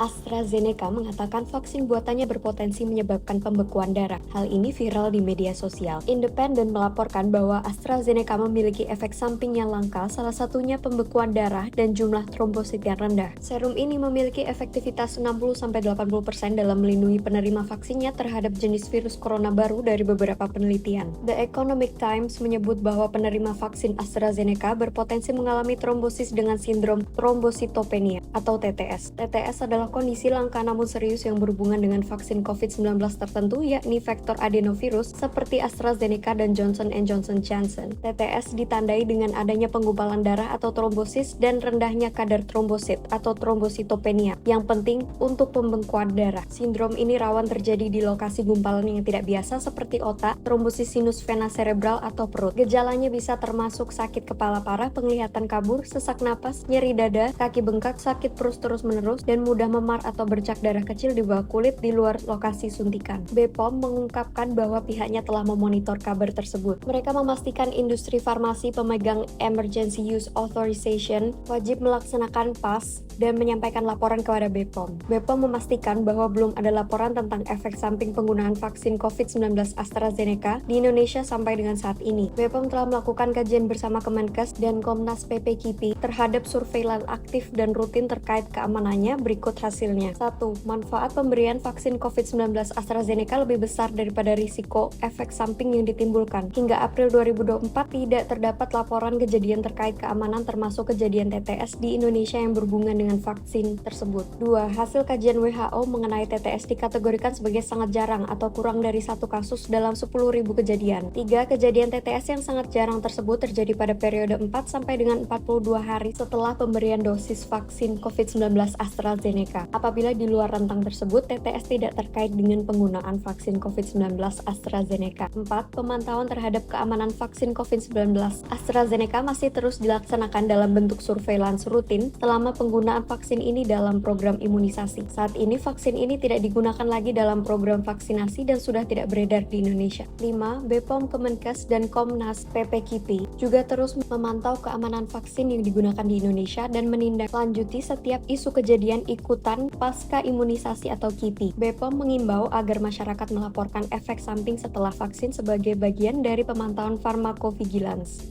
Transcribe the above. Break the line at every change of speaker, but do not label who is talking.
AstraZeneca mengatakan vaksin buatannya berpotensi menyebabkan pembekuan darah. Hal ini viral di media sosial. Independen melaporkan bahwa AstraZeneca memiliki efek samping yang langka, salah satunya pembekuan darah dan jumlah trombosit yang rendah. Serum ini memiliki efektivitas 60-80% dalam melindungi penerima vaksinnya terhadap jenis virus corona baru dari beberapa penelitian. The Economic Times menyebut bahwa penerima vaksin AstraZeneca berpotensi mengalami trombosis dengan sindrom trombositopenia atau TTS. TTS adalah kondisi langka namun serius yang berhubungan dengan vaksin COVID-19 tertentu, yakni vektor adenovirus seperti AstraZeneca dan Johnson & Johnson. TTS ditandai dengan adanya penggumpalan darah atau trombosis dan rendahnya kadar trombosit atau trombositopenia yang penting untuk pembekuan darah. Sindrom ini rawan terjadi di lokasi gumpalan yang tidak biasa seperti otak, trombosis sinus vena cerebral atau perut. Gejalanya bisa termasuk sakit kepala parah, penglihatan kabur, sesak napas, nyeri dada, kaki bengkak, sakit perut terus-menerus, dan mudah memar atau bercak darah kecil di bawah kulit di luar lokasi suntikan. BPOM mengungkapkan bahwa pihaknya telah memonitor kabar tersebut. Mereka memastikan industri farmasi pemegang Emergency Use Authorization wajib melaksanakan PAS dan menyampaikan laporan kepada BPOM. BPOM memastikan bahwa belum ada laporan tentang efek samping penggunaan vaksin COVID-19 AstraZeneca di Indonesia sampai dengan saat ini. BPOM telah melakukan kajian bersama Kemenkes dan Komnas PPKP terhadap surveilan aktif dan rutin terkait keamanannya. Berikut hasilnya. 1. Manfaat pemberian vaksin COVID-19 AstraZeneca lebih besar daripada risiko efek samping yang ditimbulkan. Hingga April 2024 tidak terdapat laporan kejadian terkait keamanan termasuk kejadian TTS di Indonesia yang berhubungan dengan vaksin tersebut. 2. Hasil kajian WHO mengenai TTS dikategorikan sebagai sangat jarang atau kurang dari 1 kasus dalam 10.000 kejadian. 3. Kejadian TTS yang sangat jarang tersebut terjadi pada periode 4 sampai dengan 42 hari setelah pemberian dosis vaksin COVID-19 AstraZeneca. Apabila di luar rentang tersebut, TTS tidak terkait dengan penggunaan vaksin COVID-19 AstraZeneca. 4. Pemantauan terhadap keamanan vaksin COVID-19 AstraZeneca masih terus dilaksanakan dalam bentuk surveillance rutin selama penggunaan vaksin ini dalam program imunisasi. Saat ini, vaksin ini tidak digunakan lagi dalam program vaksinasi dan sudah tidak beredar di Indonesia. 5. BPOM, Kemenkes, dan Komnas PPKP juga terus memantau keamanan vaksin yang digunakan di Indonesia dan menindaklanjuti setiap isu kejadian ikutan pasca imunisasi atau KIPI. BPOM mengimbau agar masyarakat melaporkan efek samping setelah vaksin sebagai bagian dari pemantauan farmakovigilans.